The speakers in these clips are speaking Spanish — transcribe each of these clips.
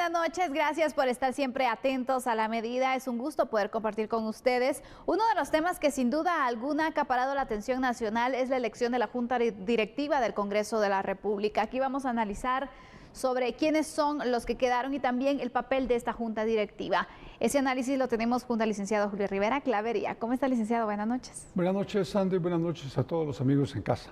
buenas noches, gracias por estar siempre atentos a La Medida. Es un gusto poder compartir con ustedes. Uno de los temas que sin duda alguna ha acaparado la atención nacional es la elección de la Junta Directiva del Congreso de la República. Aquí vamos a analizar sobre quiénes son los que quedaron y también el papel de esta Junta Directiva. Ese análisis lo tenemos junto al licenciado Julio Rivera Clavería. ¿Cómo está, licenciado? Buenas noches. Buenas noches, Sandy. Buenas noches a todos los amigos en casa.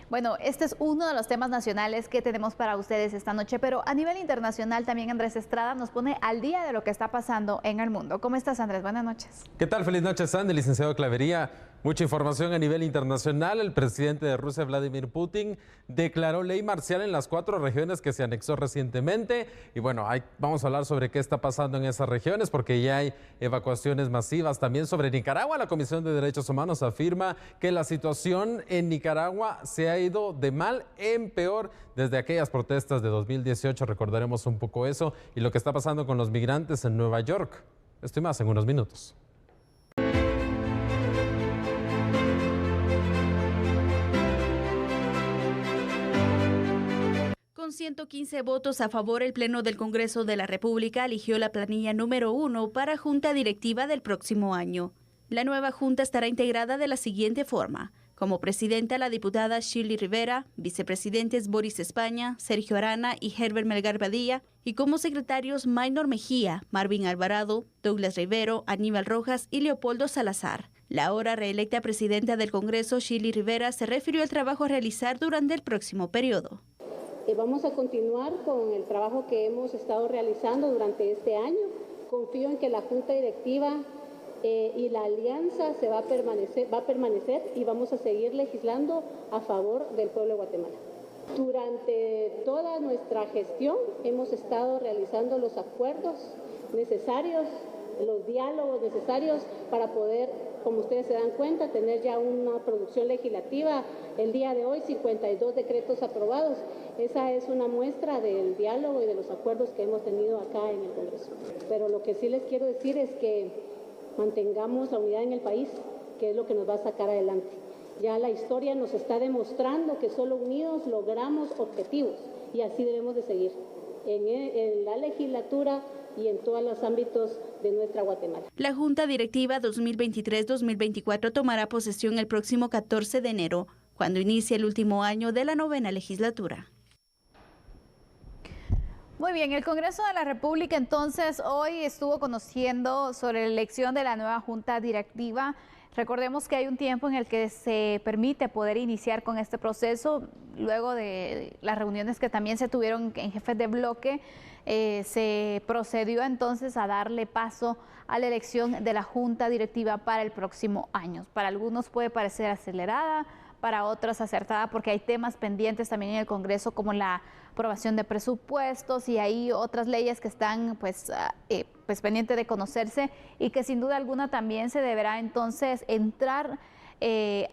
Bueno, este es uno de los temas nacionales que tenemos para ustedes esta noche, pero a nivel internacional también Andrés Estrada nos pone al día de lo que está pasando en el mundo. ¿Cómo estás, Andrés? Buenas noches. ¿Qué tal? Feliz noche, Sandy, licenciado Clavería. Mucha información a nivel internacional. El presidente de Rusia, Vladimir Putin, declaró ley marcial en las 4 regiones que se anexó recientemente. Y bueno, vamos a hablar sobre qué está pasando en esas regiones, porque ya hay evacuaciones masivas. También sobre Nicaragua, la Comisión de Derechos Humanos afirma que la situación en Nicaragua se ha ido de mal en peor desde aquellas protestas de 2018. Recordaremos un poco eso y lo que está pasando con los migrantes en Nueva York. Esto y más en unos minutos. Con 115 votos a favor, el Pleno del Congreso de la República eligió la planilla número 1 para Junta Directiva del próximo año. La nueva Junta estará integrada de la siguiente forma. Como presidenta, la diputada Shirley Rivera, vicepresidentes Boris España, Sergio Arana y Herbert Melgar Badilla, y como secretarios Maynor Mejía, Marvin Alvarado, Douglas Rivero, Aníbal Rojas y Leopoldo Salazar. La ahora reelecta presidenta del Congreso, Shirley Rivera, se refirió al trabajo a realizar durante el próximo periodo. Vamos a continuar con el trabajo que hemos estado realizando durante este año. Confío en que la Junta Directiva y la alianza va a permanecer y vamos a seguir legislando a favor del pueblo de Guatemala. Durante toda nuestra gestión hemos estado realizando los acuerdos necesarios, los diálogos necesarios para poder, como ustedes se dan cuenta, tener ya una producción legislativa. El día de hoy, 52 decretos aprobados. Esa es una muestra del diálogo y de los acuerdos que hemos tenido acá en el Congreso. Pero lo que sí les quiero decir es que mantengamos la unidad en el país, que es lo que nos va a sacar adelante. Ya la historia nos está demostrando que solo unidos logramos objetivos y así debemos de seguir en la legislatura y en todos los ámbitos de nuestra Guatemala. La Junta Directiva 2023-2024 tomará posesión el próximo 14 de enero, cuando inicie el último año de la 9ª legislatura. Muy bien, el Congreso de la República entonces hoy estuvo conociendo sobre la elección de la nueva Junta Directiva. Recordemos que hay un tiempo en el que se permite poder iniciar con este proceso, luego de las reuniones que también se tuvieron en jefes de bloque, se procedió entonces a darle paso a la elección de la Junta Directiva para el próximo año. Para algunos puede parecer acelerada, para otros acertada, porque hay temas pendientes también en el Congreso como la aprobación de presupuestos y hay otras leyes que están pues pendientes de conocerse y que sin duda alguna también se deberá entonces entrar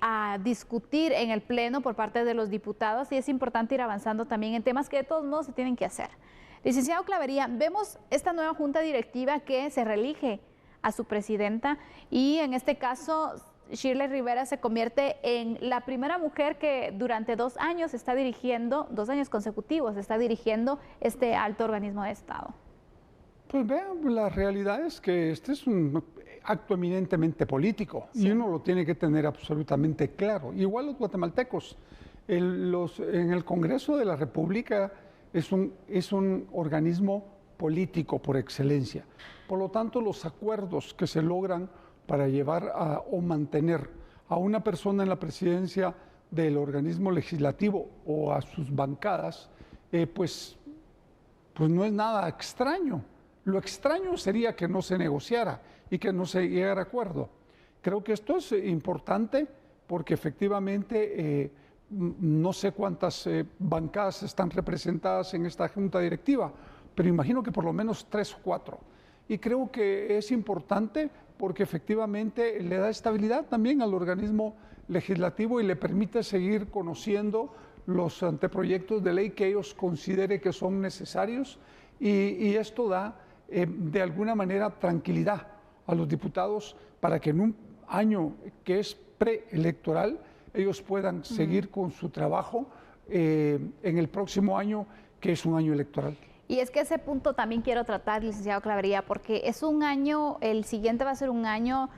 a discutir en el Pleno por parte de los diputados, y es importante ir avanzando también en temas que de todos modos se tienen que hacer. Licenciado Clavería, vemos esta nueva Junta Directiva que se reelige a su presidenta y en este caso Shirley Rivera se convierte en la primera mujer que durante 2 años está dirigiendo, 2 años consecutivos, está dirigiendo este alto organismo de Estado. Pues vean, la realidad es que este es un acto eminentemente político, sí, y uno lo tiene que tener absolutamente claro. Igual los guatemaltecos, en el Congreso de la República es un organismo político por excelencia. Por lo tanto, los acuerdos que se logran para llevar o mantener a una persona en la presidencia del organismo legislativo o a sus bancadas, pues no es nada extraño. Lo extraño sería que no se negociara y que no se llegara a acuerdo. Creo que esto es importante porque efectivamente no sé cuántas bancadas están representadas en esta Junta Directiva, pero imagino que por lo menos 3 o 4. Y creo que es importante porque efectivamente le da estabilidad también al organismo legislativo y le permite seguir conociendo los anteproyectos de ley que ellos consideren que son necesarios y esto da de alguna manera tranquilidad a los diputados para que en un año que es preelectoral ellos puedan seguir con su trabajo en el próximo año, que es un año electoral. Y es que ese punto también quiero tratar, licenciado Clavería, porque es un año, el siguiente va a ser un año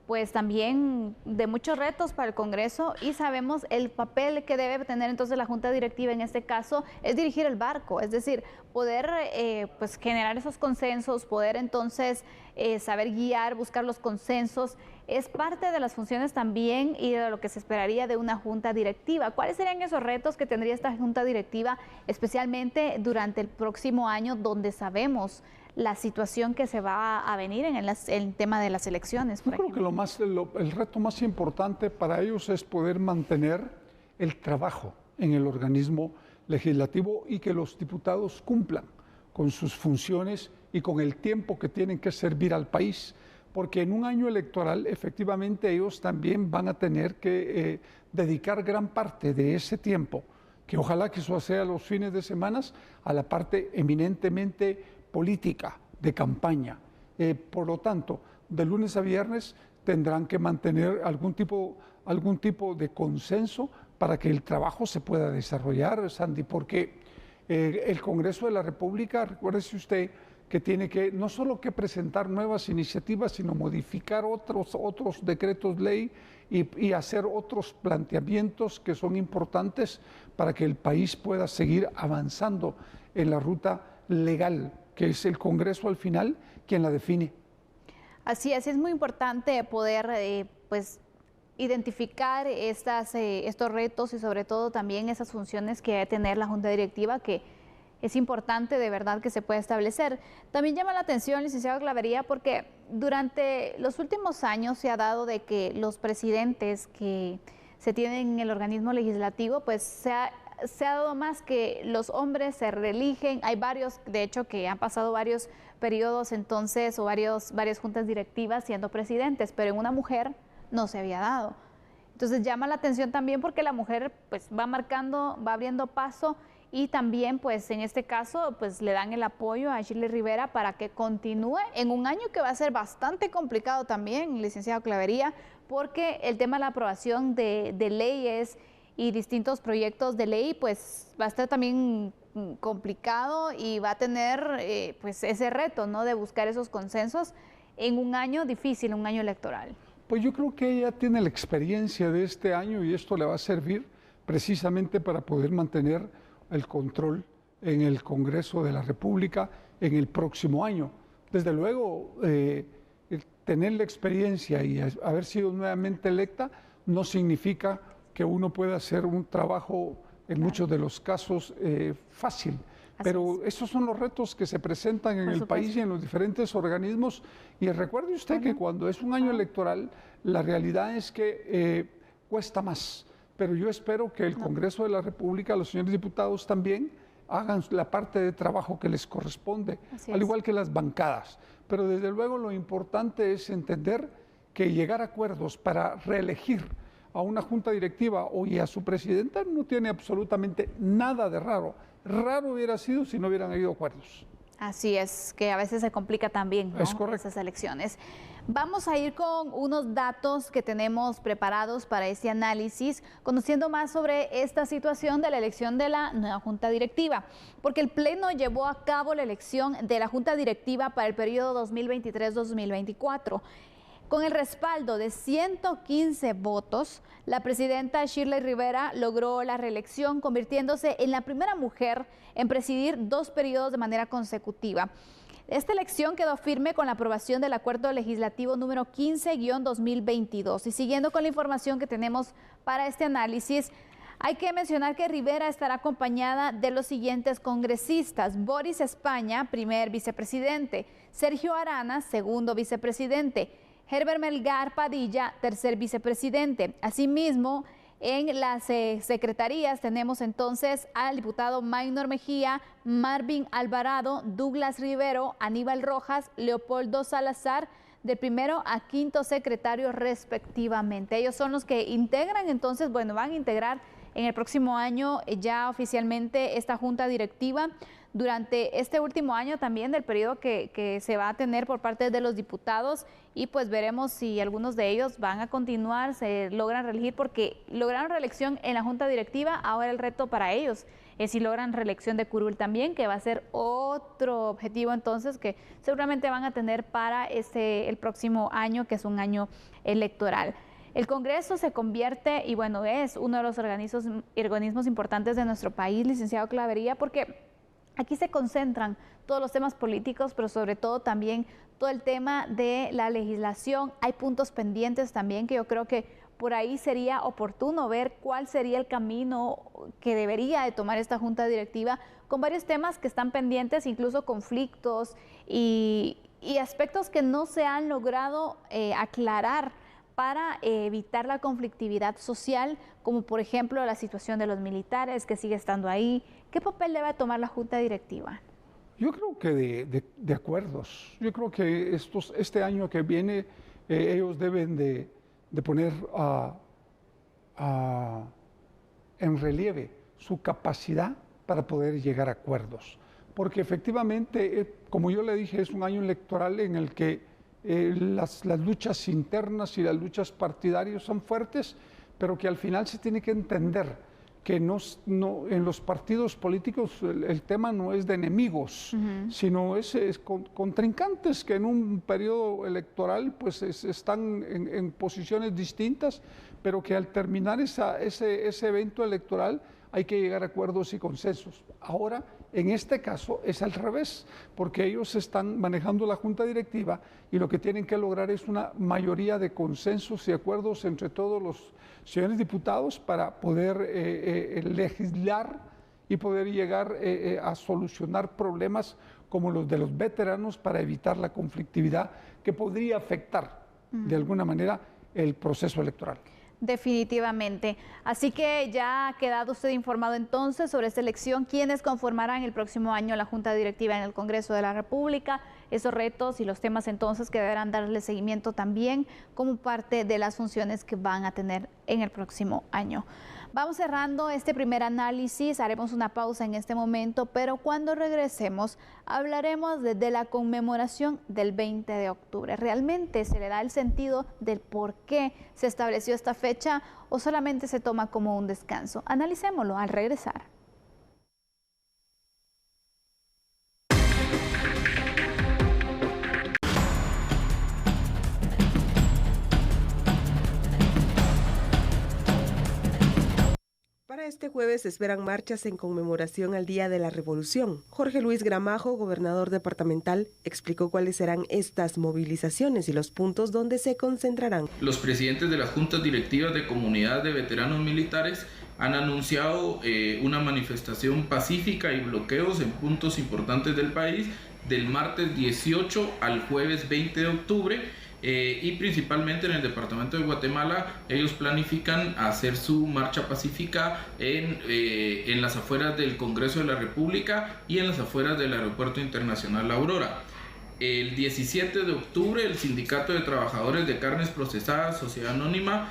pues también de muchos retos para el Congreso, y sabemos el papel que debe tener entonces la Junta Directiva en este caso es dirigir el barco, es decir, poder pues generar esos consensos, poder entonces saber guiar, buscar los consensos, es parte de las funciones también y de lo que se esperaría de una Junta Directiva. ¿Cuáles serían esos retos que tendría esta Junta Directiva, especialmente durante el próximo año, donde sabemos la situación que se va a venir en el tema de las elecciones? Yo creo que el reto más importante para ellos es poder mantener el trabajo en el organismo legislativo y que los diputados cumplan con sus funciones y con el tiempo que tienen que servir al país, porque en un año electoral efectivamente ellos también van a tener que dedicar gran parte de ese tiempo, que ojalá que eso sea los fines de semana, a la parte eminentemente política de campaña. Por lo tanto, de lunes a viernes tendrán que mantener algún tipo de consenso para que el trabajo se pueda desarrollar, Sandy, porque el Congreso de la República, recuérdese usted, que tiene que no solo que presentar nuevas iniciativas, sino modificar otros decretos ley y hacer otros planteamientos que son importantes para que el país pueda seguir avanzando en la ruta legal, que es el Congreso al final quien la define. Así es muy importante poder pues identificar estos retos y sobre todo también esas funciones que debe tener la Junta Directiva, que es importante de verdad que se pueda establecer. También llama la atención, licenciado Clavería, porque durante los últimos años se ha dado de que los presidentes que se tienen en el organismo legislativo, pues se ha dado más que los hombres se reeligen. Hay varios, de hecho, que han pasado varios periodos entonces o varias juntas directivas siendo presidentes, pero en una mujer no se había dado. Entonces llama la atención también porque la mujer pues va marcando, va abriendo paso, y también pues en este caso pues le dan el apoyo a Shirley Rivera para que continúe en un año que va a ser bastante complicado también, licenciado Clavería, porque el tema de la aprobación de leyes y distintos proyectos de ley pues va a estar también complicado y va a tener pues ese reto, ¿no?, de buscar esos consensos en un año difícil, un año electoral. Pues yo creo que ella tiene la experiencia de este año y esto le va a servir precisamente para poder mantener el control en el Congreso de la República en el próximo año. Desde luego, tener la experiencia y haber sido nuevamente electa no significa que uno pueda hacer un trabajo en muchos de los casos fácil. Pero esos son los retos que se presentan en el país y en los diferentes organismos. Y recuerde usted que cuando es un año electoral, la realidad es que cuesta más. Pero yo espero que el Congreso de la República, los señores diputados también, hagan la parte de trabajo que les corresponde, al igual que las bancadas. Pero desde luego lo importante es entender que llegar a acuerdos para reelegir a una junta directiva y a su presidenta no tiene absolutamente nada de raro. Raro hubiera sido si no hubieran habido acuerdos. Así es, que a veces se complica también, ¿no?, es correcto, esas elecciones. Vamos a ir con unos datos que tenemos preparados para este análisis, conociendo más sobre esta situación de la elección de la nueva Junta Directiva, porque el Pleno llevó a cabo la elección de la Junta Directiva para el periodo 2023-2024. Con el respaldo de 115 votos, la presidenta Shirley Rivera logró la reelección, convirtiéndose en la primera mujer en presidir 2 periodos de manera consecutiva. Esta elección quedó firme con la aprobación del Acuerdo Legislativo número 15-2022. Y siguiendo con la información que tenemos para este análisis, hay que mencionar que Rivera estará acompañada de los siguientes congresistas: Boris España, primer vicepresidente; Sergio Arana, segundo vicepresidente; Herbert Melgar Padilla, tercer vicepresidente. Asimismo, en las secretarías tenemos entonces al diputado Maynor Mejía, Marvin Alvarado, Douglas Rivero, Aníbal Rojas, Leopoldo Salazar, del primero a quinto secretario respectivamente. Ellos son los que integran entonces, van a integrar en el próximo año ya oficialmente esta junta directiva. Durante este último año también del periodo que se va a tener por parte de los diputados, y pues veremos si algunos de ellos van a continuar, se logran reelegir, porque lograron reelección en la junta directiva. Ahora el reto para ellos si logran reelección de Curul también, que va a ser otro objetivo entonces que seguramente van a tener para el próximo año, que es un año electoral. El Congreso se convierte, y bueno, es uno de los organismos importantes de nuestro país, licenciado Clavería, porque aquí se concentran todos los temas políticos, pero sobre todo también todo el tema de la legislación. Hay puntos pendientes también que yo creo que por ahí sería oportuno ver cuál sería el camino que debería de tomar esta junta directiva con varios temas que están pendientes, incluso conflictos y aspectos que no se han logrado aclarar para evitar la conflictividad social, como por ejemplo la situación de los militares que sigue estando ahí. ¿Qué papel debe tomar la junta directiva? Yo creo que de acuerdos. Yo creo que este año que viene ellos deben de poner en relieve su capacidad para poder llegar a acuerdos. Porque efectivamente, como yo le dije, es un año electoral en el que las luchas internas y las luchas partidarias son fuertes, pero que al final se tiene que entender que en los partidos políticos el tema no es de enemigos, sino es contrincantes que en un periodo electoral pues están en posiciones distintas, pero que al terminar ese evento electoral hay que llegar a acuerdos y consensos. Ahora, en este caso, es al revés, porque ellos están manejando la junta directiva y lo que tienen que lograr es una mayoría de consensos y acuerdos entre todos los señores diputados para poder legislar y poder llegar a solucionar problemas como los de los veteranos para evitar la conflictividad que podría afectar de alguna manera el proceso electoral. Definitivamente. Así que ya ha quedado usted informado entonces sobre esta elección, quiénes conformarán el próximo año la Junta Directiva en el Congreso de la República, esos retos y los temas entonces que deberán darle seguimiento también como parte de las funciones que van a tener en el próximo año. Vamos cerrando este primer análisis, haremos una pausa en este momento, pero cuando regresemos hablaremos de la conmemoración del 20 de octubre. ¿Realmente se le da el sentido del por qué se estableció esta fecha o solamente se toma como un descanso? Analicémoslo al regresar. Para este jueves se esperan marchas en conmemoración al Día de la Revolución. Jorge Luis Gramajo, gobernador departamental, explicó cuáles serán estas movilizaciones y los puntos donde se concentrarán. Los presidentes de las juntas directivas de comunidades de veteranos militares han anunciado una manifestación pacífica y bloqueos en puntos importantes del país del martes 18 al jueves 20 de octubre. Y principalmente en el departamento de Guatemala ellos planifican hacer su marcha pacífica en las afueras del Congreso de la República y en las afueras del Aeropuerto Internacional La Aurora. El 17 de octubre el Sindicato de Trabajadores de Carnes Procesadas, Sociedad Anónima,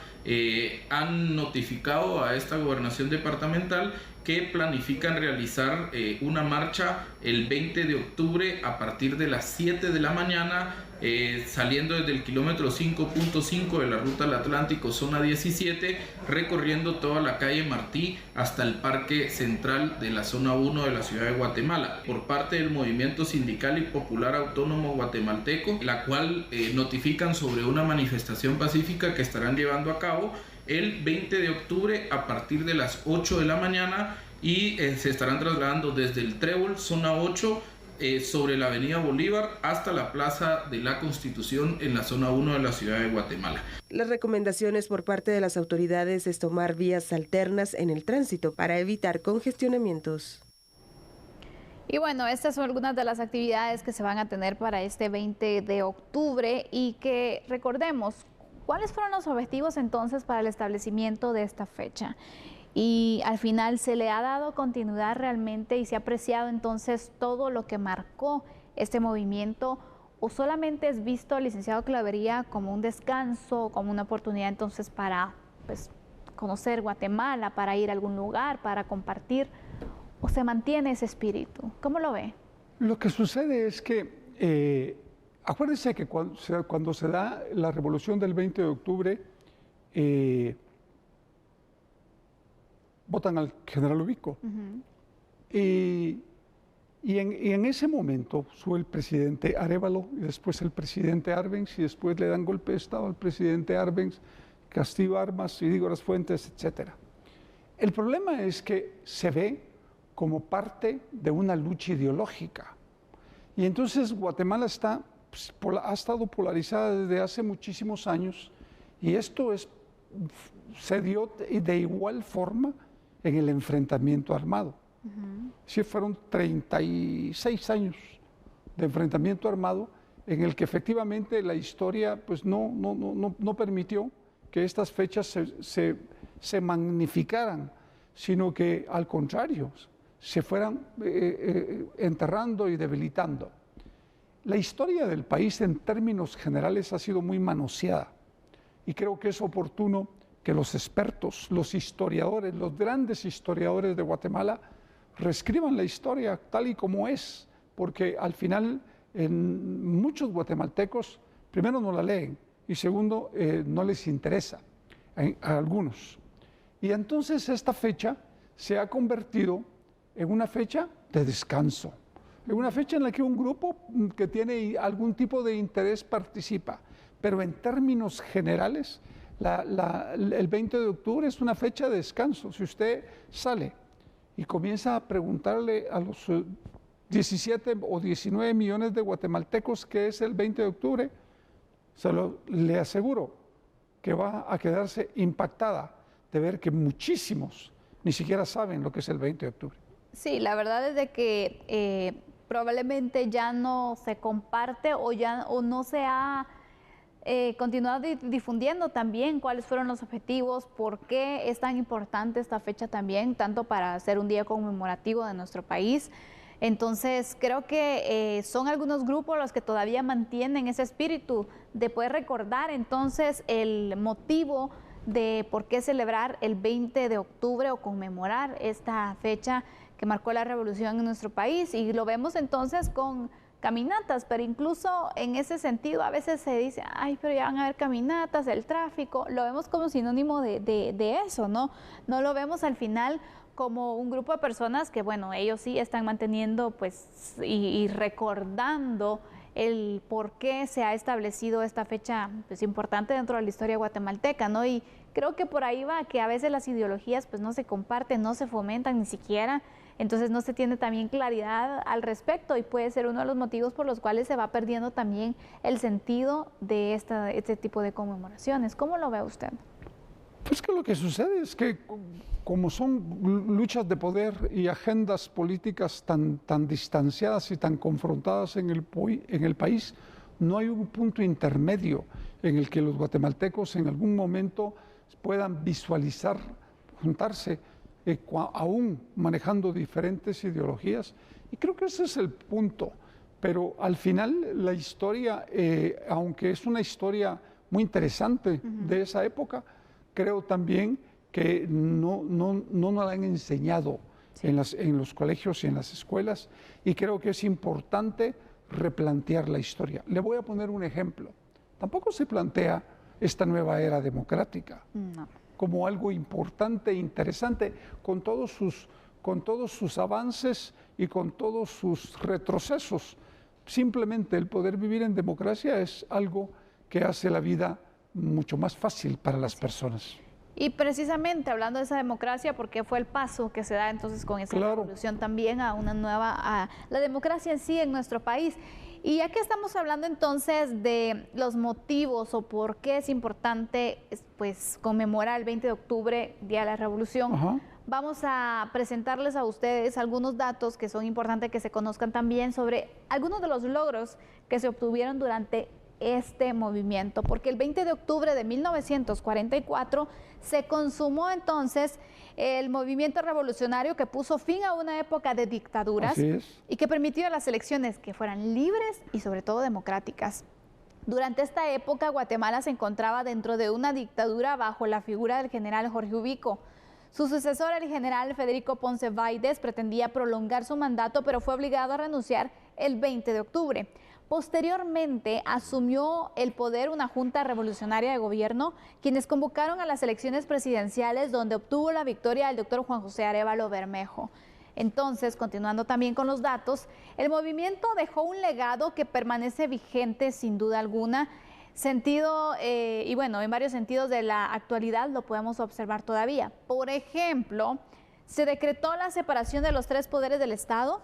han notificado a esta gobernación departamental que planifican realizar una marcha el 20 de octubre a partir de las 7 de la mañana, saliendo desde el kilómetro 5.5 de la Ruta al Atlántico, zona 17, recorriendo toda la calle Martí hasta el Parque Central de la zona 1 de la ciudad de Guatemala, por parte del Movimiento Sindical y Popular Autónomo Guatemalteco, la cual notifican sobre una manifestación pacífica que estarán llevando a cabo el 20 de octubre a partir de las 8 de la mañana y se estarán trasladando desde el Trébol, zona 8, sobre la avenida Bolívar hasta la Plaza de la Constitución en la zona 1 de la ciudad de Guatemala. Las recomendaciones por parte de las autoridades es tomar vías alternas en el tránsito para evitar congestionamientos. Y bueno, estas son algunas de las actividades que se van a tener para este 20 de octubre y que recordemos, ¿cuáles fueron los objetivos entonces para el establecimiento de esta fecha? Y al final se le ha dado continuidad realmente y se ha apreciado entonces todo lo que marcó este movimiento, o solamente es visto, licenciado Clavería, como un descanso, como una oportunidad entonces para conocer Guatemala, para ir a algún lugar, para compartir, o se mantiene ese espíritu? ¿Cómo lo ve? Lo que sucede es que acuérdense que cuando se da la revolución del 20 de octubre, votan al general Ubico. Y en ese momento sube el presidente Arévalo y después el presidente Arbenz y después le dan golpe de Estado al presidente Arbenz, Castillo Armas, Idígoras Fuentes, etc. El problema es que se ve como parte de una lucha ideológica. Y entonces Guatemala ha estado polarizada desde hace muchísimos años y esto se dio de igual forma en el enfrentamiento armado. Sí, fueron 36 años de enfrentamiento armado en el que efectivamente la historia pues, no permitió que estas fechas se magnificaran, sino que al contrario, se fueran enterrando y debilitando. La historia del país en términos generales ha sido muy manoseada y creo que es oportuno que los expertos, los historiadores, los grandes historiadores de Guatemala reescriban la historia tal y como es, porque al final muchos guatemaltecos, primero no la leen y segundo no les interesa a algunos. Y entonces esta fecha se ha convertido en una fecha de descanso, en una fecha en la que un grupo que tiene algún tipo de interés participa, pero en términos generales el 20 de octubre es una fecha de descanso. Si usted sale y comienza a preguntarle a los 17 o 19 millones de guatemaltecos qué es el 20 de octubre, le aseguro que va a quedarse impactada de ver que muchísimos ni siquiera saben lo que es el 20 de octubre. Sí, la verdad es de que probablemente ya no se comparte o no se ha continuado difundiendo también cuáles fueron los objetivos, por qué es tan importante esta fecha también, tanto para ser un día conmemorativo de nuestro país. Entonces, creo que son algunos grupos los que todavía mantienen ese espíritu de poder recordar entonces el motivo de por qué celebrar el 20 de octubre o conmemorar esta fecha que marcó la revolución en nuestro país. Y lo vemos entonces con caminatas, pero incluso en ese sentido a veces se dice, ay, pero ya van a haber caminatas, el tráfico, lo vemos como sinónimo de eso, ¿no? No lo vemos al final como un grupo de personas que, bueno, ellos sí están manteniendo pues y recordando el por qué se ha establecido esta fecha pues importante dentro de la historia guatemalteca, ¿no? Y creo que por ahí va, que a veces las ideologías pues no se comparten, no se fomentan ni siquiera, entonces no se tiene también claridad al respecto y puede ser uno de los motivos por los cuales se va perdiendo también el sentido de este tipo de conmemoraciones. ¿Cómo lo ve usted? Pues que lo que sucede es que como son luchas de poder y agendas políticas tan distanciadas y tan confrontadas en el país, no hay un punto intermedio en el que los guatemaltecos en algún momento puedan visualizar, juntarse, aún manejando diferentes ideologías. Y creo que ese es el punto. Pero al final la historia, aunque es una historia muy interesante de esa época, creo también que no nos la han enseñado en los colegios y en las escuelas, y creo que es importante replantear la historia. Le voy a poner un ejemplo. Tampoco se plantea esta nueva era democrática como algo importante e interesante, con todos sus avances y con todos sus retrocesos. Simplemente el poder vivir en democracia es algo que hace la vida mucho más fácil para las personas. Y precisamente hablando de esa democracia, porque fue el paso que se da entonces con esa revolución también a la democracia en sí en nuestro país. Y ya que estamos hablando entonces de los motivos o por qué es importante pues conmemorar el 20 de octubre, Día de la Revolución, vamos a presentarles a ustedes algunos datos que son importantes que se conozcan también sobre algunos de los logros que se obtuvieron durante este movimiento, porque el 20 de octubre de 1944 se consumó entonces el movimiento revolucionario que puso fin a una época de dictaduras y que permitió las elecciones que fueran libres y sobre todo democráticas. Durante esta época Guatemala se encontraba dentro de una dictadura bajo la figura del general Jorge Ubico. Su sucesor, el general Federico Ponce Baides, pretendía prolongar su mandato, pero fue obligado a renunciar el 20 de octubre. Posteriormente asumió el poder una junta revolucionaria de gobierno, quienes convocaron a las elecciones presidenciales donde obtuvo la victoria el doctor Juan José Arévalo Bermejo. Entonces, continuando también con los datos, el movimiento dejó un legado que permanece vigente sin duda alguna, y bueno, en varios sentidos de la actualidad lo podemos observar todavía. Por ejemplo, se decretó la separación de los 3 poderes del Estado,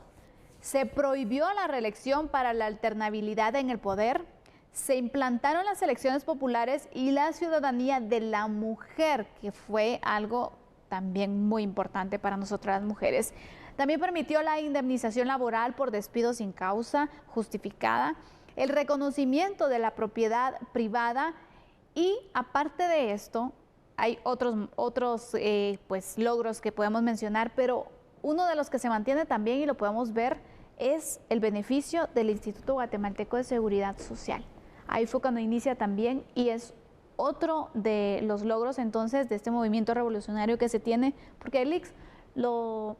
se prohibió la reelección para la alternabilidad en el poder, se implantaron las elecciones populares y la ciudadanía de la mujer, que fue algo también muy importante para nosotras las mujeres. También permitió la indemnización laboral por despido sin causa justificada, el reconocimiento de la propiedad privada y aparte de esto hay otros pues, logros que podemos mencionar, pero uno de los que se mantiene también y lo podemos ver es el beneficio del Instituto Guatemalteco de Seguridad Social. Ahí fue cuando inicia también y es otro de los logros entonces de este movimiento revolucionario que se tiene, porque el IX lo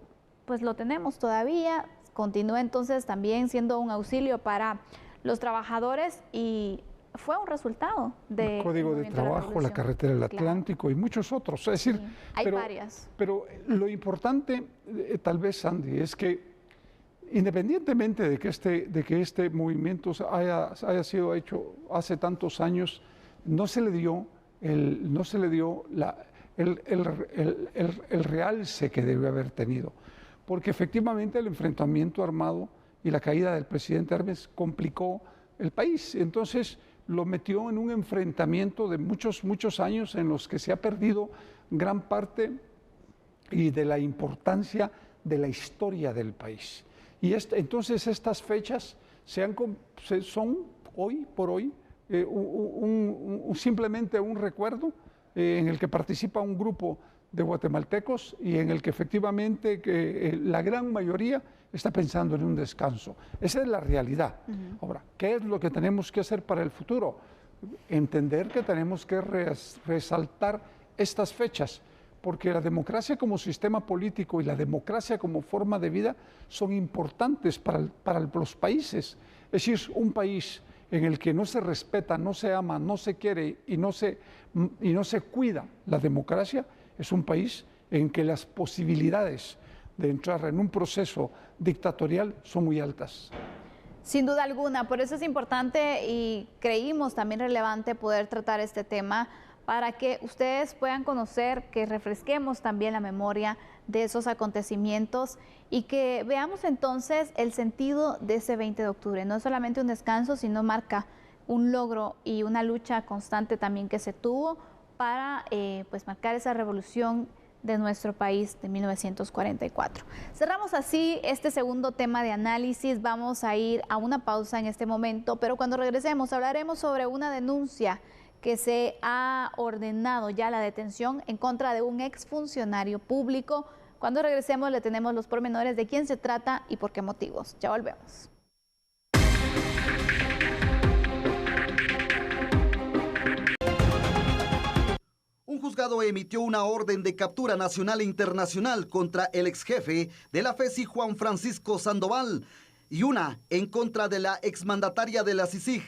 tenemos todavía, continúa entonces también siendo un auxilio para los trabajadores y fue un resultado del Código de Trabajo, la Carretera del Atlántico y muchos otros. Es decir, sí, hay varias. Pero lo importante, tal vez, Sandy, es que independientemente de que este movimiento haya sido hecho hace tantos años, no se le dio el realce que debe haber tenido, porque efectivamente el enfrentamiento armado y la caída del presidente Hermes complicó el país. Entonces lo metió en un enfrentamiento de muchos años en los que se ha perdido gran parte y de la importancia de la historia del país. Y entonces estas fechas son hoy por hoy simplemente un recuerdo en el que participa un grupo de guatemaltecos y en el que efectivamente la gran mayoría está pensando en un descanso. Esa es la realidad. Ahora, ¿qué es lo que tenemos que hacer para el futuro? Entender que tenemos que resaltar estas fechas, porque la democracia como sistema político y la democracia como forma de vida son importantes para los países. Es decir, un país en el que no se respeta, no se ama, no se quiere y no se cuida la democracia, es un país en que las posibilidades de entrar en un proceso dictatorial son muy altas. Sin duda alguna, por eso es importante y creímos también relevante poder tratar este tema para que ustedes puedan conocer, que refresquemos también la memoria de esos acontecimientos y que veamos entonces el sentido de ese 20 de octubre. No es solamente un descanso, sino marca un logro y una lucha constante también que se tuvo para pues marcar esa revolución de nuestro país de 1944. Cerramos así este segundo tema de análisis. Vamos a ir a una pausa en este momento, pero cuando regresemos hablaremos sobre una denuncia que se ha ordenado ya la detención en contra de un exfuncionario público. Cuando regresemos le tenemos los pormenores de quién se trata y por qué motivos. Ya volvemos. Un juzgado emitió una orden de captura nacional e internacional contra el exjefe de la FESI, Juan Francisco Sandoval, y una en contra de la exmandataria de la CICIG,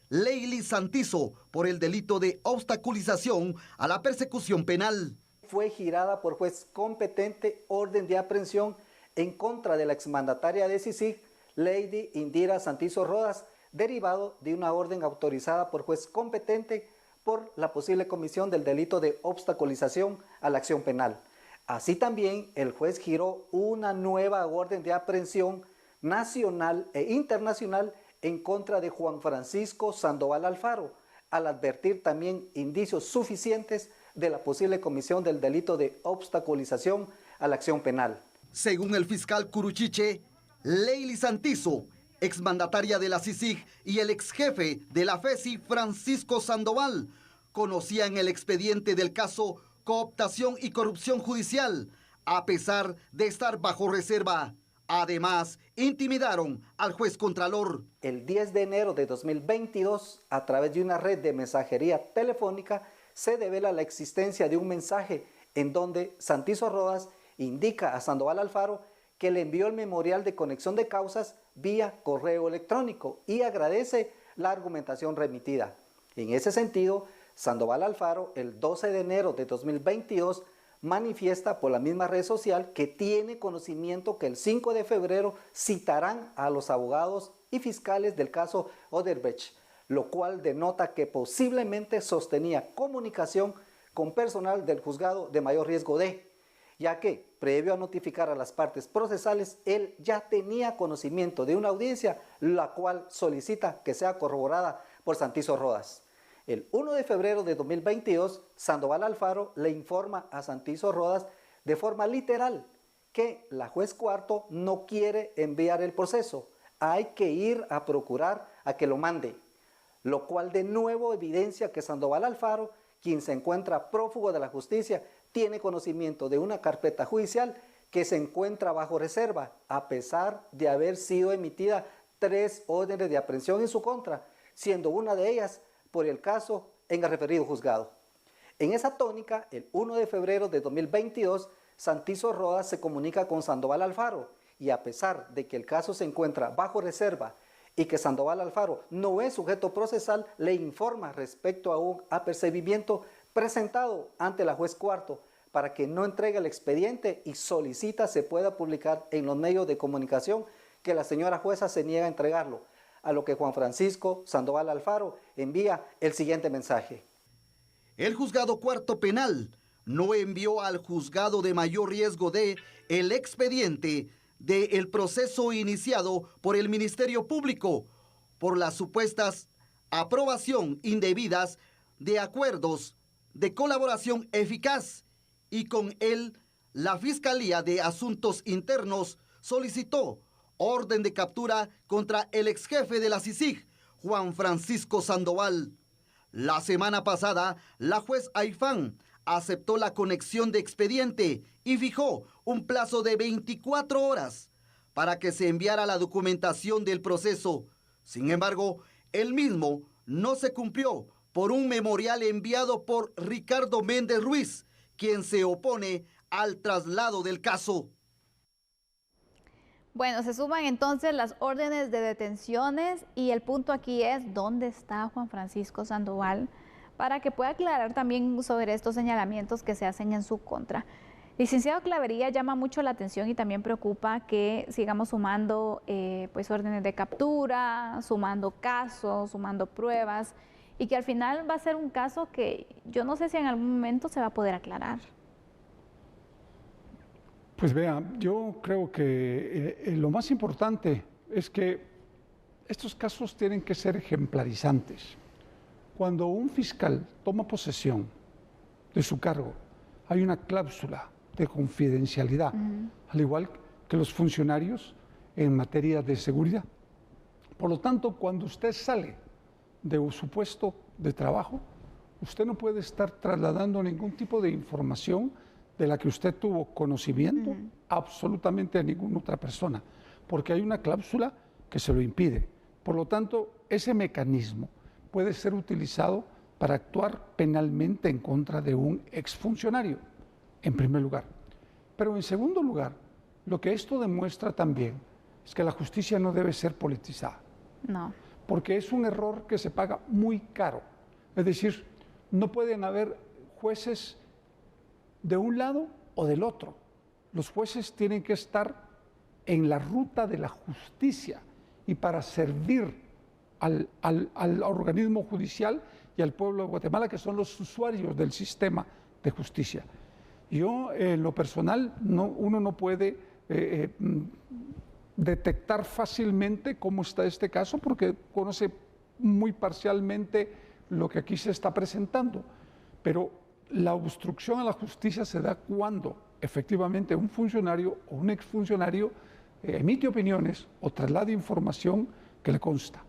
Leili Santizo, por el delito de obstaculización a la persecución penal. Fue girada por juez competente orden de aprehensión en contra de la exmandataria de CICIG, Lady Indira Santizo Rodas, derivado de una orden autorizada por juez competente por la posible comisión del delito de obstaculización a la acción penal. Así también el juez giró una nueva orden de aprehensión nacional e internacional en contra de Juan Francisco Sandoval Alfaro, al advertir también indicios suficientes de la posible comisión del delito de obstaculización a la acción penal. Según el fiscal Curuchiche, Leili Santizo, exmandataria de la CICIG, y el exjefe de la FESI, Francisco Sandoval, conocían el expediente del caso cooptación y corrupción judicial, a pesar de estar bajo reserva. Además, intimidaron al juez contralor. El 10 de enero de 2022, a través de una red de mensajería telefónica, se devela la existencia de un mensaje en donde Santizo Rodas indica a Sandoval Alfaro que le envió el memorial de conexión de causas vía correo electrónico y agradece la argumentación remitida. En ese sentido, Sandoval Alfaro, el 12 de enero de 2022, manifiesta por la misma red social que tiene conocimiento que el 5 de febrero citarán a los abogados y fiscales del caso Odebrecht, lo cual denota que posiblemente sostenía comunicación con personal del juzgado de mayor riesgo de, ya que, previo a notificar a las partes procesales, él ya tenía conocimiento de una audiencia, la cual solicita que sea corroborada por Santizo Rodas. El 1 de febrero de 2022, Sandoval Alfaro le informa a Santizo Rodas de forma literal que la juez cuarto no quiere enviar el proceso, hay que ir a procurar a que lo mande, lo cual de nuevo evidencia que Sandoval Alfaro, quien se encuentra prófugo de la justicia, tiene conocimiento de una carpeta judicial que se encuentra bajo reserva, a pesar de haber sido emitida 3 órdenes de aprehensión en su contra, siendo una de ellas por el caso en el referido juzgado. En esa tónica, el 1 de febrero de 2022, Santizo Rodas se comunica con Sandoval Alfaro y a pesar de que el caso se encuentra bajo reserva y que Sandoval Alfaro no es sujeto procesal, le informa respecto a un apercibimiento presentado ante la juez cuarto para que no entregue el expediente y solicita se pueda publicar en los medios de comunicación que la señora jueza se niega a entregarlo, a lo que Juan Francisco Sandoval Alfaro envía el siguiente mensaje. El juzgado cuarto penal no envió al juzgado de mayor riesgo de el expediente del proceso iniciado por el Ministerio Público por las supuestas aprobación indebidas de acuerdos de colaboración eficaz y con él la Fiscalía de Asuntos Internos solicitó orden de captura contra el exjefe de la CICIG, Juan Francisco Sandoval. La semana pasada, la juez Aifán aceptó la conexión de expediente y fijó un plazo de 24 horas para que se enviara la documentación del proceso. Sin embargo, el mismo no se cumplió por un memorial enviado por Ricardo Méndez Ruiz, quien se opone al traslado del caso. Bueno, se suman entonces las órdenes de detenciones y el punto aquí es ¿dónde está Juan Francisco Sandoval? Para que pueda aclarar también sobre estos señalamientos que se hacen en su contra. Licenciado Clavería, llama mucho la atención y también preocupa que sigamos sumando pues órdenes de captura, sumando casos, sumando pruebas y que al final va a ser un caso que yo no sé si en algún momento se va a poder aclarar. Pues vea, yo creo que lo más importante es que estos casos tienen que ser ejemplarizantes. Cuando un fiscal toma posesión de su cargo, hay una cláusula de confidencialidad, al igual que los funcionarios en materia de seguridad. Por lo tanto, cuando usted sale de su puesto de trabajo, usted no puede estar trasladando ningún tipo de información de la que usted tuvo conocimiento absolutamente a ninguna otra persona, porque hay una cláusula que se lo impide. Por lo tanto, ese mecanismo puede ser utilizado para actuar penalmente en contra de un exfuncionario, en primer lugar. Pero en segundo lugar, lo que esto demuestra también es que la justicia no debe ser politizada. No. Porque es un error que se paga muy caro. Es decir, no pueden haber jueces de un lado o del otro. Los jueces tienen que estar en la ruta de la justicia y para servir al organismo judicial y al pueblo de Guatemala, que son los usuarios del sistema de justicia. Yo, en lo personal, uno no puede detectar fácilmente cómo está este caso porque conoce muy parcialmente lo que aquí se está presentando, pero la obstrucción a la justicia se da cuando efectivamente un funcionario o un exfuncionario emite opiniones o traslada información que le consta.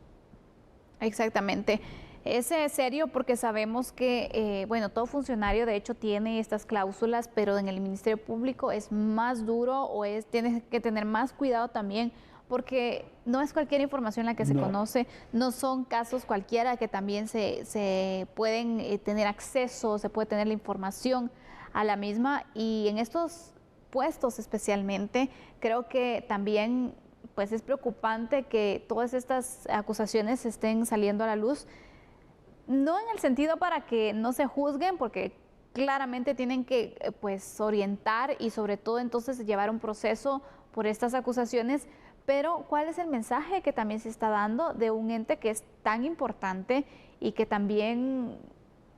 Exactamente. Es serio porque sabemos que, bueno, todo funcionario de hecho tiene estas cláusulas, pero en el Ministerio Público es más duro o tienes que tener más cuidado también porque no es cualquier información la que se conoce, no son casos cualquiera que también se pueden tener acceso, se puede tener la información a la misma y en estos puestos especialmente creo que también pues es preocupante que todas estas acusaciones estén saliendo a la luz, no en el sentido para que no se juzguen, porque claramente tienen que pues orientar y sobre todo entonces llevar un proceso por estas acusaciones. Pero ¿cuál es el mensaje que también se está dando de un ente que es tan importante y que también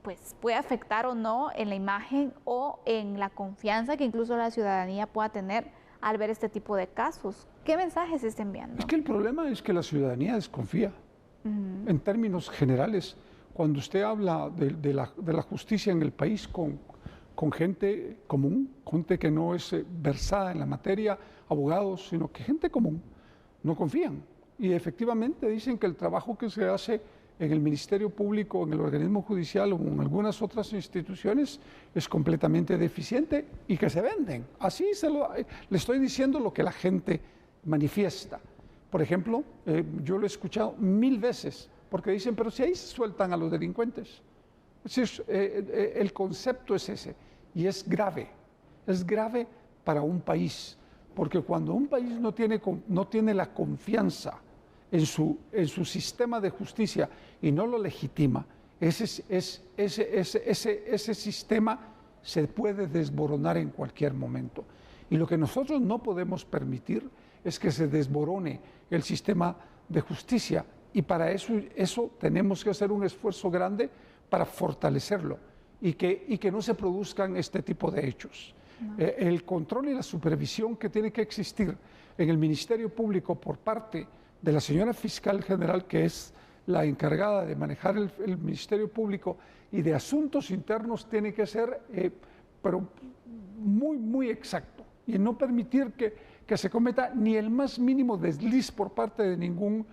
pues puede afectar o no en la imagen o en la confianza que incluso la ciudadanía pueda tener al ver este tipo de casos? ¿Qué mensaje se está enviando? Es que el problema es que la ciudadanía desconfía. En términos generales, cuando usted habla de la justicia en el país con gente común, gente que no es versada en la materia, abogados, sino que gente común, no confían. Y efectivamente dicen que el trabajo que se hace en el Ministerio Público, en el organismo judicial o en algunas otras instituciones es completamente deficiente y que se venden. Así le estoy diciendo lo que la gente manifiesta. Por ejemplo, yo lo he escuchado 1000 veces, porque dicen, pero si ahí se sueltan a los delincuentes. El concepto es ese, y es grave para un país, porque cuando un país no tiene la confianza en su sistema de justicia y no lo legitima, ese sistema se puede desboronar en cualquier momento. Y lo que nosotros no podemos permitir es que se desborone el sistema de justicia, y para eso tenemos que hacer un esfuerzo grande para fortalecerlo y que no se produzcan este tipo de hechos. El control y la supervisión que tiene que existir en el Ministerio Público por parte de la señora Fiscal General, que es la encargada de manejar el Ministerio Público, y de asuntos internos, tiene que ser pero muy, muy exacto, y no permitir que se cometa ni el más mínimo desliz por parte de ningún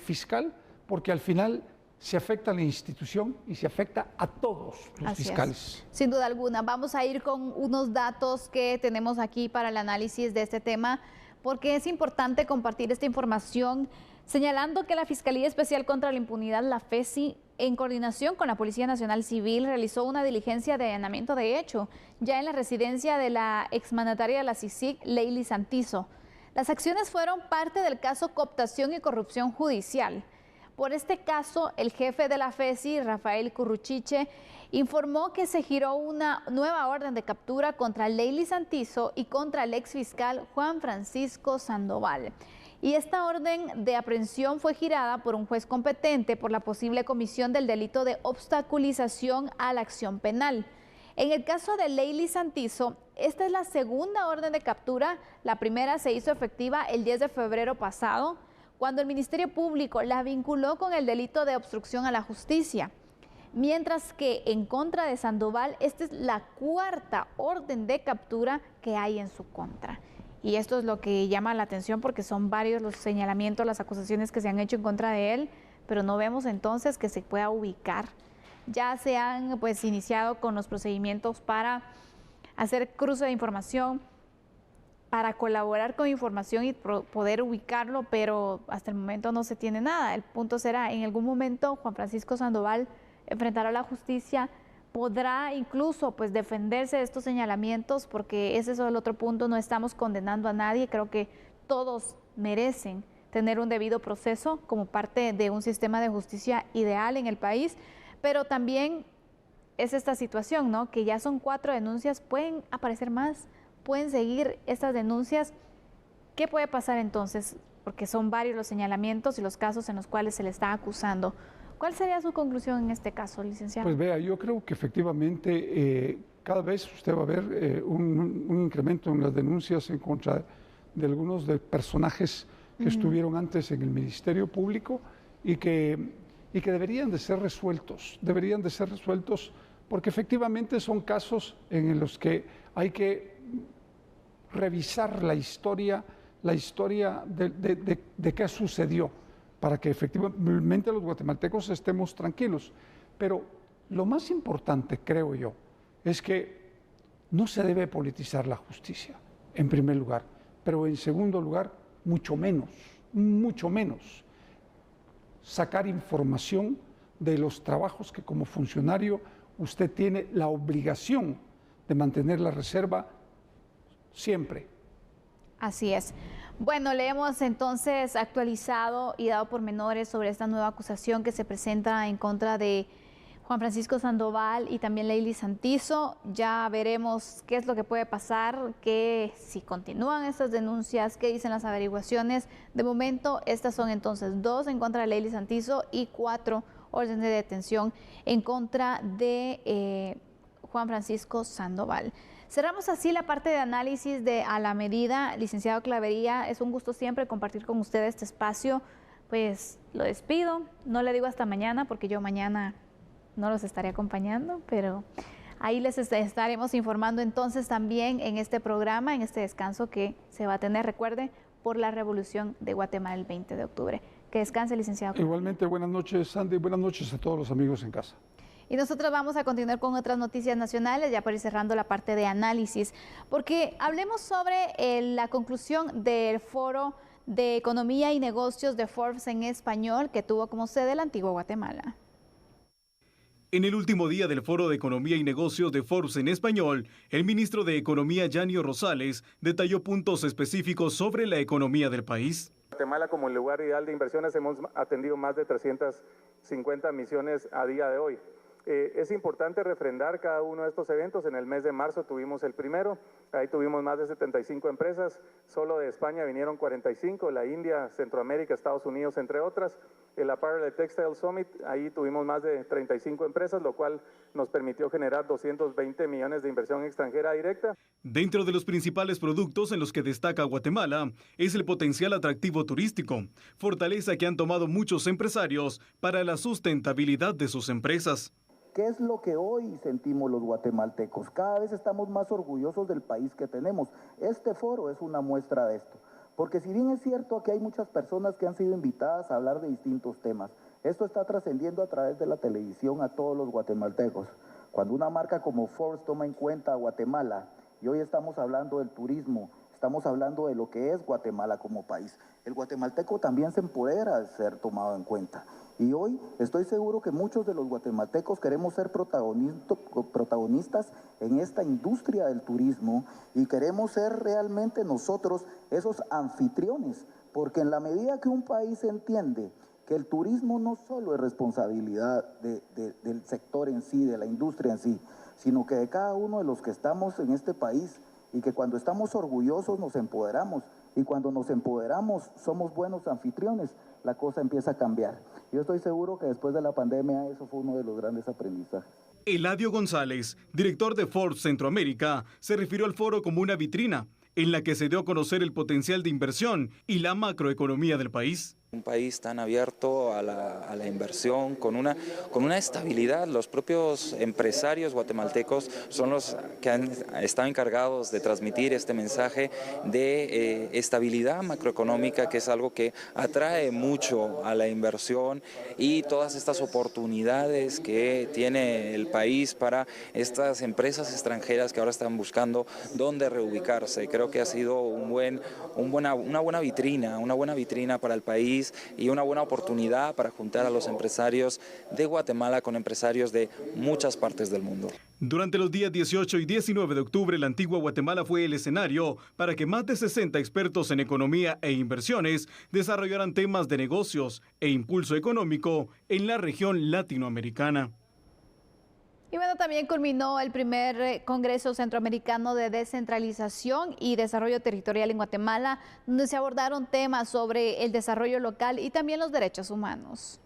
fiscal, porque al final se afecta a la institución y se afecta a todos los fiscales. Sin duda alguna. Vamos a ir con unos datos que tenemos aquí para el análisis de este tema, porque es importante compartir esta información, señalando que la Fiscalía Especial contra la Impunidad, la FESI, en coordinación con la Policía Nacional Civil, realizó una diligencia de allanamiento de hecho ya en la residencia de la exmandataria de la CICIG, Leili Santiso. Las acciones fueron parte del caso Cooptación y Corrupción Judicial. Por este caso, el jefe de la FESI, Rafael Curruchiche, informó que se giró una nueva orden de captura contra Leili Santiso y contra el exfiscal Juan Francisco Sandoval. Y esta orden de aprehensión fue girada por un juez competente por la posible comisión del delito de obstaculización a la acción penal. En el caso de Leili Santiso, esta es la segunda orden de captura. La primera se hizo efectiva el 10 de febrero pasado, cuando el Ministerio Público la vinculó con el delito de obstrucción a la justicia. Mientras que en contra de Sandoval, esta es la cuarta orden de captura que hay en su contra. Y esto es lo que llama la atención, porque son varios los señalamientos, las acusaciones que se han hecho en contra de él, pero no vemos entonces que se pueda ubicar. Ya se han pues iniciado con los procedimientos para hacer cruce de información, para colaborar con información y poder ubicarlo, pero hasta el momento no se tiene nada. El punto será, en algún momento Juan Francisco Sandoval enfrentará a la justicia, podrá incluso pues defenderse de estos señalamientos, porque ese es el otro punto. No estamos condenando a nadie, creo que todos merecen tener un debido proceso como parte de un sistema de justicia ideal en el país, pero también es esta situación, ¿no? Que ya son 4 denuncias, pueden aparecer más, pueden seguir estas denuncias. ¿Qué puede pasar entonces? Porque son varios los señalamientos y los casos en los cuales se le está acusando. ¿Cuál sería su conclusión en este caso, licenciado? Pues vea, yo creo que efectivamente cada vez usted va a ver un incremento en las denuncias en contra de algunos personajes que estuvieron antes en el Ministerio Público y que deberían de ser resueltos, porque efectivamente son casos en los que hay que revisar la historia de qué sucedió, para que efectivamente los guatemaltecos estemos tranquilos. Pero lo más importante, creo yo, es que no se debe politizar la justicia, en primer lugar, pero en segundo lugar, mucho menos, sacar información de los trabajos que como funcionario usted tiene la obligación de mantener la reserva siempre. Así es. Bueno, le hemos entonces actualizado y dado pormenores sobre esta nueva acusación que se presenta en contra de Juan Francisco Sandoval y también Leili Santizo. Ya veremos qué es lo que puede pasar, que si continúan estas denuncias, qué dicen las averiguaciones. De momento, estas son entonces 2 en contra de Leili Santizo y 4 órdenes de detención en contra de Juan Francisco Sandoval. Cerramos así la parte de análisis de A la Medida. Licenciado Clavería, es un gusto siempre compartir con usted este espacio. Pues lo despido, no le digo hasta mañana porque yo mañana no los estaré acompañando, pero ahí les estaremos informando entonces también en este programa, en este descanso que se va a tener, recuerde, por la Revolución de Guatemala el 20 de octubre. Que descanse, licenciado. Igualmente, buenas noches, Sandy, buenas noches a todos los amigos en casa. Y nosotros vamos a continuar con otras noticias nacionales, ya para ir cerrando la parte de análisis, porque hablemos sobre la conclusión del Foro de Economía y Negocios de Forbes en español, que tuvo como sede la Antigua Guatemala. En el último día del Foro de Economía y Negocios de Forbes en español, el ministro de Economía, Yanio Rosales, detalló puntos específicos sobre la economía del país. Guatemala, como el lugar ideal de inversiones, hemos atendido más de 350 misiones a día de hoy. Es importante refrendar cada uno de estos eventos. En el mes de marzo tuvimos el primero, ahí tuvimos más de 75 empresas, solo de España vinieron 45, la India, Centroamérica, Estados Unidos, entre otras. El Apparel Textile Summit, ahí tuvimos más de 35 empresas, lo cual nos permitió generar 220 millones de inversión extranjera directa. Dentro de los principales productos en los que destaca Guatemala es el potencial atractivo turístico, fortaleza que han tomado muchos empresarios para la sustentabilidad de sus empresas. ¿Qué es lo que hoy sentimos los guatemaltecos? Cada vez estamos más orgullosos del país que tenemos. Este foro es una muestra de esto. Porque si bien es cierto que hay muchas personas que han sido invitadas a hablar de distintos temas, esto está trascendiendo a través de la televisión a todos los guatemaltecos. Cuando una marca como Forbes toma en cuenta a Guatemala, y hoy estamos hablando del turismo, estamos hablando de lo que es Guatemala como país, el guatemalteco también se empodera de ser tomado en cuenta. Y hoy estoy seguro que muchos de los guatemaltecos queremos ser protagonistas en esta industria del turismo y queremos ser realmente nosotros esos anfitriones, porque en la medida que un país entiende que el turismo no solo es responsabilidad del sector en sí, de la industria en sí, sino que de cada uno de los que estamos en este país, y que cuando estamos orgullosos nos empoderamos, y cuando nos empoderamos somos buenos anfitriones, la cosa empieza a cambiar. Yo estoy seguro que después de la pandemia eso fue uno de los grandes aprendizajes. Eladio González, director de Forbes Centroamérica, se refirió al foro como una vitrina en la que se dio a conocer el potencial de inversión y la macroeconomía del país. Un país tan abierto a la inversión, con una estabilidad. Los propios empresarios guatemaltecos son los que han estado encargados de transmitir este mensaje de estabilidad macroeconómica, que es algo que atrae mucho a la inversión y todas estas oportunidades que tiene el país para estas empresas extranjeras que ahora están buscando dónde reubicarse. Creo que ha sido una buena vitrina para el país y una buena oportunidad para juntar a los empresarios de Guatemala con empresarios de muchas partes del mundo. Durante los días 18 y 19 de octubre, la Antigua Guatemala fue el escenario para que más de 60 expertos en economía e inversiones desarrollaran temas de negocios e impulso económico en la región latinoamericana. Y bueno, también culminó el primer Congreso Centroamericano de Descentralización y Desarrollo Territorial en Guatemala, donde se abordaron temas sobre el desarrollo local y también los derechos humanos.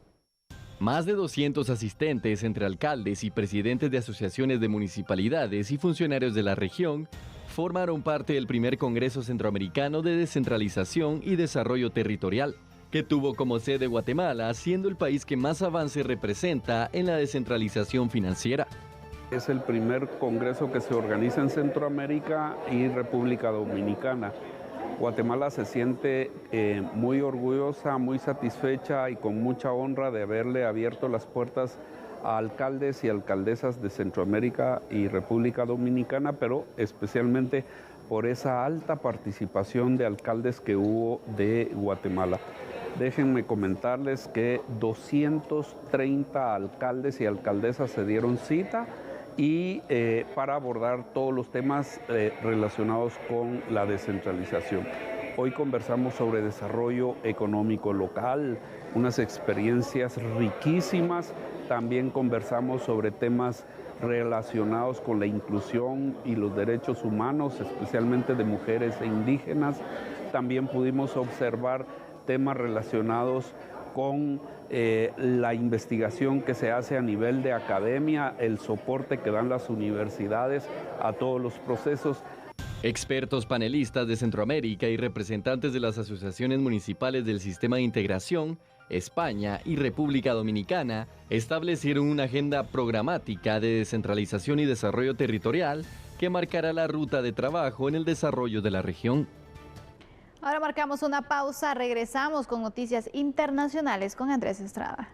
Más de 200 asistentes entre alcaldes y presidentes de asociaciones de municipalidades y funcionarios de la región formaron parte del primer Congreso Centroamericano de Descentralización y Desarrollo Territorial, que tuvo como sede Guatemala, siendo el país que más avance representa en la descentralización financiera. Es el primer congreso que se organiza en Centroamérica y República Dominicana. Guatemala se siente muy orgullosa, muy satisfecha y con mucha honra de haberle abierto las puertas a alcaldes y alcaldesas de Centroamérica y República Dominicana, pero especialmente por esa alta participación de alcaldes que hubo de Guatemala. Déjenme comentarles que 230 alcaldes y alcaldesas se dieron cita y para abordar todos los temas relacionados con la descentralización. Hoy conversamos sobre desarrollo económico local, unas experiencias riquísimas. También conversamos sobre temas relacionados con la inclusión y los derechos humanos, especialmente de mujeres e indígenas. También pudimos observar temas relacionados con la investigación que se hace a nivel de academia, el soporte que dan las universidades a todos los procesos. Expertos panelistas de Centroamérica y representantes de las asociaciones municipales del Sistema de Integración, España y República Dominicana establecieron una agenda programática de descentralización y desarrollo territorial que marcará la ruta de trabajo en el desarrollo de la región. Ahora marcamos una pausa, regresamos con noticias internacionales con Andrés Estrada.